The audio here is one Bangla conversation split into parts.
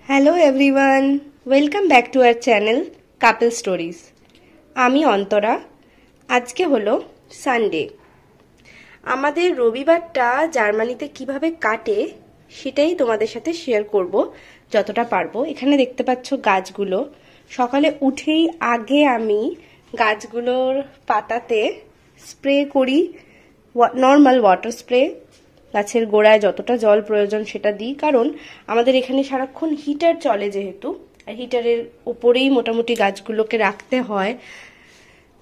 Hello everyone, welcome back to our channel couple stories. আমি অন্তরা। আজকে হলো সানডে। আমাদের রবিবারটা জার্মানিতে কিভাবে কাটে সেটাই তোমাদের সাথে শেয়ার করব যতটা পারবো। এখানে দেখতে পাচ্ছ গাছগুলো। সকালে উঠেই আগে আমি গাছগুলোর পাতাতে স্প্রে করি, নর্মাল ওয়াটার স্প্রে। গাছের গোড়ায় যতটা জল প্রয়োজন সেটা দিই, কারণ আমাদের এখানে সারাক্ষণ হিটার চলে যেহেতু, আর হিটারের উপরেই মোটামুটি গাছগুলোকে রাখতে হয়।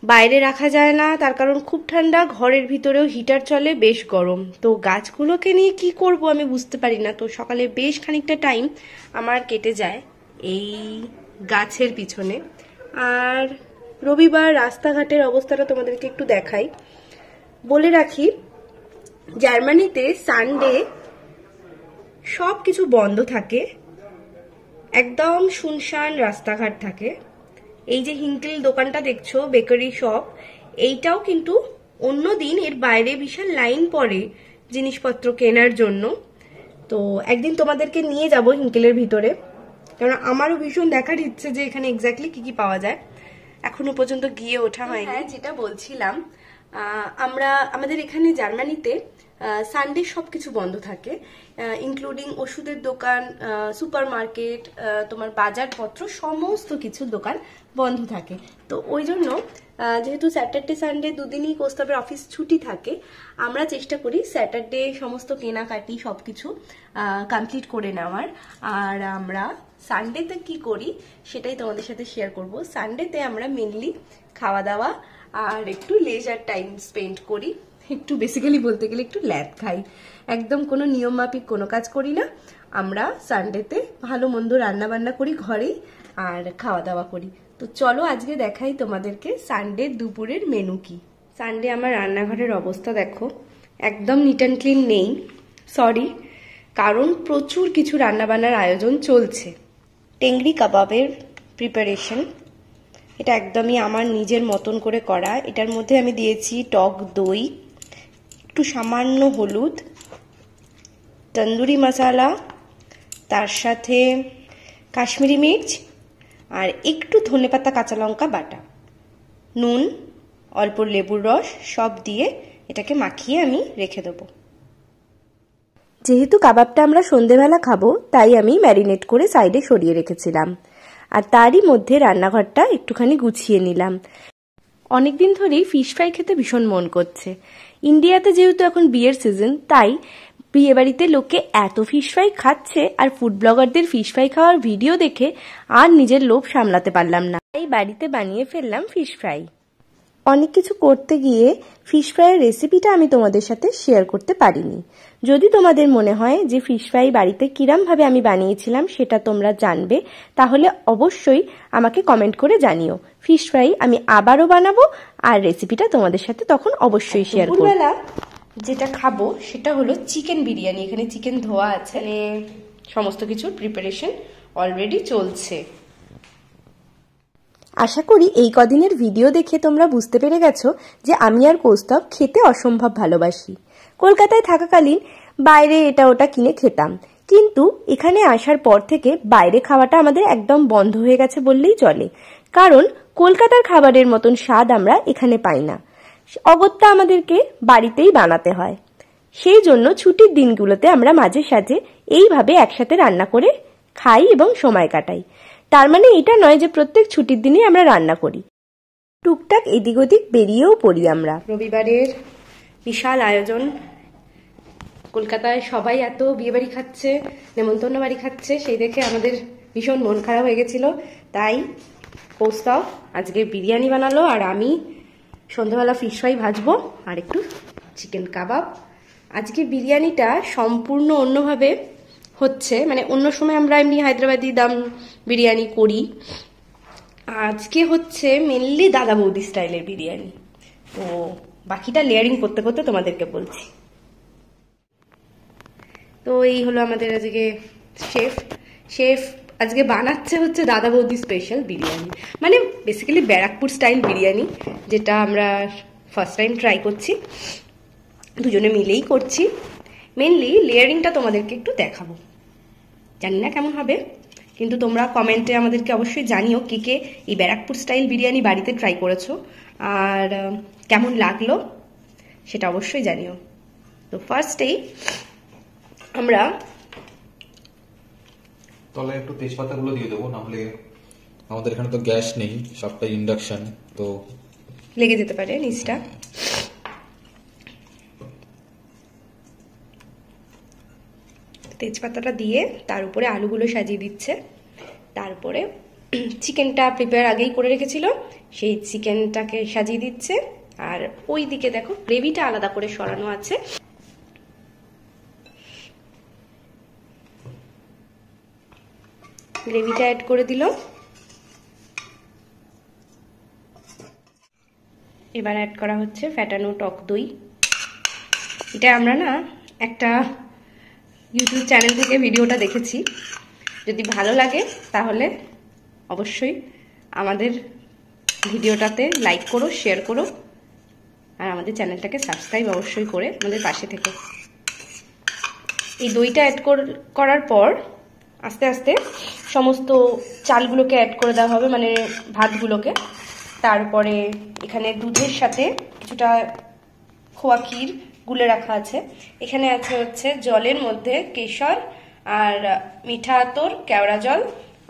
বাইরে রাখা যায় না, তার কারণ খুব ঠান্ডা, ঘরের ভিতরেও হিটার চলে, বেশ গরম। তো গাছগুলোকে নিয়ে কি করব আমি বুঝতে পারি না। তো সকালে বেশ খানিকটা টাইম আমার কেটে যায় এই গাছের পিছনে। আর রবিবার রাস্তাঘাটের অবস্থাটা তোমাদেরকে একটু দেখাই। বলে রাখি, জার্মানিতে সানডে সব কিছু বন্ধ থাকে, একদম শুনশান রাস্তাঘাট থাকে। এই যে হিঙ্কেল দোকানটা দেখছো, বেকারি শপ, এইটাও কিন্তু অন্য দিন এর বাইরে বিশাল লাইন পড়ে জিনিসপত্র কেনার জন্য। তো একদিন তোমাদেরকে নিয়ে যাব হিঙ্কেলের ভিতরে, কারণ আমারও ভীষণ দেখার ইচ্ছে যে এখানে এক্স্যাক্টলি কি কি পাওয়া যায়। এখনো পর্যন্ত গিয়ে ওঠা হয়নি। হ্যাঁ, যেটা বলছিলাম, আমাদের এখানে জার্মানিতে সানডে সবকিছু বন্ধ থাকে, ইনক্লুডিং ওষুধের দোকান, সুপার মার্কেট, তোমার বাজারপত্র, সমস্ত কিছু দোকান বন্ধ থাকে। তো ওই জন্য যেহেতু স্যাটারডে সানডে দুদিনই কোস্তাবের অফিস ছুটি থাকে, আমরা চেষ্টা করি স্যাটারডে সমস্ত কেনাকাটি সবকিছু কমপ্লিট করে নেওয়ার। আর আমরা সানডেতে কি করি সেটাই তোমাদের সাথে শেয়ার করব। সানডেতে আমরা মেনলি খাওয়া দাওয়া আর একটু লেজার টাইম স্পেন্ড করি। একটু বেসিক্যালি বলতে গেলে একটু ল্যাদ খাই। একদম কোনো নিয়ম মাফিক কোনো কাজ করি না। আমরা সানডেতে ভালো মন্দ রান্না বান্না করি ঘরেই, আর খাওয়া দাওয়া করি। তো চলো আজকে দেখাই তোমাদেরকে সানডে দুপুরের মেনু কি। সানডে আমার রান্নাঘরের অবস্থা দেখো, একদম নিট অ্যান্ড ক্লিন নেই। সরি, কারণ প্রচুর কিছু রান্নাবান্নার আয়োজন চলছে। টেংরি কাবাবের প্রিপারেশন, এটা একদমই আমার নিজের মতন করে করা। এটার মধ্যে আমি দিয়েছি টক দই, একটু সামান্য হলুদ, তন্দুরি মশলা, তার সাথে কাশ্মীরি মির্চ, আর একটু ধনেপাতা কাঁচা লঙ্কা বাটা, নুন, অল্প লেবুর রস, সব দিয়ে এটাকে মাখিয়ে আমি রেখে দেবো। যেহেতু কাবাবটা আমরা সন্ধেবেলা খাবো, তাই আমি ম্যারিনেট করে সাইডে সরিয়ে রেখেছিলাম। আর তারই মধ্যে রান্নাঘরটা একটুখানি গুছিয়ে নিলাম। অনেকদিন ধরেই ফিশ ফ্রাই খেতে ভীষণ মন করছে। ইন্ডিয়াতে যেহেতু এখন বিয়ের সিজন, তাই বিয়ে বাড়িতে লোকে এত ফিশ ফ্রাই খাচ্ছে, আর ফুড ব্লগারদের ফিশ ফ্রাই খাওয়ার ভিডিও দেখে আর নিজের লোভ সামলাতে পারলাম না, তাই বাড়িতে বানিয়ে ফেললাম ফিশ ফ্রাই। অনেক কিছু করতে গিয়ে ফিশ ফ্রাইয়ের রেসিপিটা আমি তোমাদের সাথে শেয়ার করতে পারিনি। যদি তোমাদের মনে হয় যে ফিশ ফ্রাই বাড়িতে কিরমভাবে আমি বানিয়েছিলাম সেটা তোমরা জানবে, তাহলে অবশ্যই আমাকে কমেন্ট করে জানিও। ফিশ ফ্রাই আমি আবারও বানাবো, আর রেসিপিটা তোমাদের সাথে তখন অবশ্যই শেয়ার করব। দুপুরবেলা যেটা খাবো সেটা হলো চিকেন বিরিয়ানি। এখানে চিকেন ধোয়া আছে, সমস্ত কিছুর প্রিপারেশন অলরেডি চলছে। আশা করি এই কদিনের ভিডিও দেখে তোমরা বুঝতে পেরে গেছো যে আমি আর কৌস্তব খেতে অসম্ভব ভালোবাসি। কলকাতায় থাকাকালীন বাইরে এটা ওটা কিনে খেতাম, কিন্তু এখানে আসার পর থেকে বাইরে খাওয়াটা আমাদের একদম বন্ধ হয়ে গেছে বললেই চলে। কারণ কলকাতার খাবারের মতন স্বাদ আমরা এখানে পাই না। অগত্যা আমাদেরকে বাড়িতেই বানাতে হয়। সেই জন্য ছুটির দিনগুলোতে আমরা মাঝে সাঝে এইভাবে একসাথে রান্না করে খাই এবং সময় কাটাই। তার মানে এটা নয় যে প্রত্যেক ছুটির দিনে আমরা রান্না করি, টুকটাক এদিক ওদিক বেরিয়েও পড়ি আমরা। রবিবারের বিশাল আয়োজন। কলকাতায় সবাই এত বিয়েবাড়ি খাচ্ছে, নেমন্তন্ন বাড়ি খাচ্ছে, সেই দেখে আমাদের ভীষণ মন খারাপ হয়ে গেছিল। তাই কৌস্তব আজকে বিরিয়ানি বানালো, আর আমি সন্ধ্যাবেলা ফিশ ফ্রাই ভাজবো আর একটু চিকেন কাবাব। আজকে বিরিয়ানিটা সম্পূর্ণ অন্যভাবে হচ্ছে, মানে অন্য সময় আমরা এমনি হায়দ্রাবাদি দম বিরিয়ানি করি, আজকে হচ্ছে মেনলি দাদা বৌদি স্টাইলের বিরিয়ানি। তো বাকিটা লেয়ারিং করতে করতে তোমাদেরকে বলছি। তো এই হলো আমাদের আজকে শেফ আজকে বানাচ্ছে হচ্ছে দাদা বৌদি স্পেশাল বিরিয়ানি, মানে বেসিক্যালি ব্যারাকপুর স্টাইল বিরিয়ানি, যেটা আমরা ফার্স্ট টাইম ট্রাই করছি, দুজনে মিলেই করছি। মেনলি লেয়ারিংটা তোমাদেরকে একটু দেখাবো। জানি না কেমন হবে, কিন্তু তোমরা কমেন্টে আমাদেরকে অবশ্যই জানিও কে কে এই ব্যারাকপুর স্টাইল বিরিয়ানি বাড়িতে ট্রাই করেছো আর কেমন লাগলো সেটা অবশ্যই জানিও। তো ফার্স্টেই আমরা তলায় একটু তেজপাতাগুলো দিয়ে দেবো, নাহলে আমাদের এখানে তো গ্যাস নেই, সবটাই ইন্ডাকশন, তো লেগে যেতে পারে নিচটা। তেজপাতাটা দিয়ে তার উপরে আলুগুলো সাজিয়ে দিচ্ছে, তারপরে চিকেনটা প্রিপেয়ার আগেই করে রেখেছিল সেই চিকেনটাকে সাজিয়ে দিচ্ছে, আর ওই দিকে দেখো গ্রেভিটা আলাদা করে সরানো আছে। গ্রেভিটা অ্যাড করে দিল। এবার অ্যাড করা হচ্ছে ফ্যাটানো টক দই। এটা আমরা না একটা ইউটিউব চ্যানেল থেকে ভিডিওটা দেখেছি, যদি ভালো লাগে তাহলে অবশ্যই আমাদের ভিডিওটাতে লাইক করো, শেয়ার করো, আর আমাদের চ্যানেলটাকে সাবস্ক্রাইব অবশ্যই করে আমাদের পাশে থেকো। এই দইটা অ্যাড করার পর আস্তে আস্তে সমস্ত চালগুলোকে অ্যাড করে দেওয়া হবে, মানে ভাতগুলোকে। তারপরে এখানে দুধের সাথে কিছুটা খোয়া ক্ষীর গুলে রাখা আছে। এখানে আছে হচ্ছে জলের মধ্যে কেশর আর মিঠা আতর, কেওড়া জল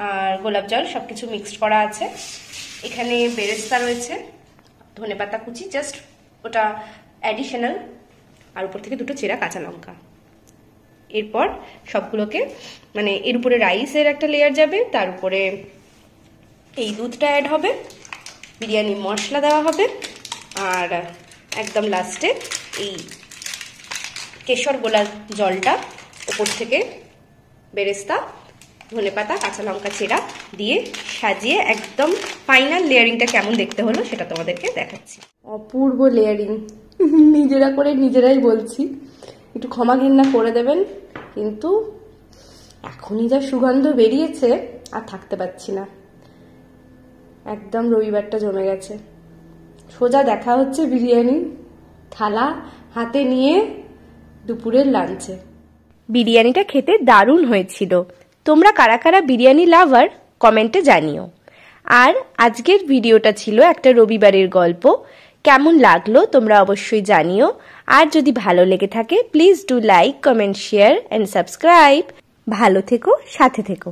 আর গোলাপ জল সবকিছু মিক্সড করা আছে। এখানে বেরেস্তা রয়েছে, ধনেপাতা কুচি, জাস্ট ওটা অ্যাডিশনাল, আর উপর থেকে দুটো চেরা কাঁচা লঙ্কা। এরপর সবগুলোকে মানে এর উপরে রাইসের একটা লেয়ার যাবে, তার উপরে এই দুধটা অ্যাড হবে, বিরিয়ানি মশলা দেওয়া হবে, আর একদম লাস্টে এই কেশর গোলাপ জলটা উপর থেকে বেরেস্তা, ধনেপাতা, কাঁচা লঙ্কা চেরা দিয়ে সাজিয়ে একদম ফাইনাল লেয়ারিংটা কেমন দেখতে হলো সেটা তোমাদেরকে দেখাচ্ছি। অপূর্ব লেয়ারিং, নিজেরা করে নিজেরাই বলছি, একটু ক্ষমা ঘৃণা করে দেবেন, কিন্তু এখনই যা সুগন্ধ বেরিয়েছে আর থাকতে পারছি না। একদম রবিবারটা জমে গেছে। সোজা দেখা হচ্ছে বিরিয়ানি থালা হাতে নিয়ে দুপুরের লাঞ্চে। বিরিয়ানিটা খেতে দারুণ হয়েছিল। তোমরা কারা কারা বিরিয়ানি লাভার কমেন্টে জানিও। আর আজকের ভিডিওটা ছিল একটা রবিবারের গল্প। কেমন লাগলো তোমরা অবশ্যই জানিও। আর যদি ভালো লেগে থাকে please do like, comment, share and subscribe. ভালো থেকো, সাথে থেকো।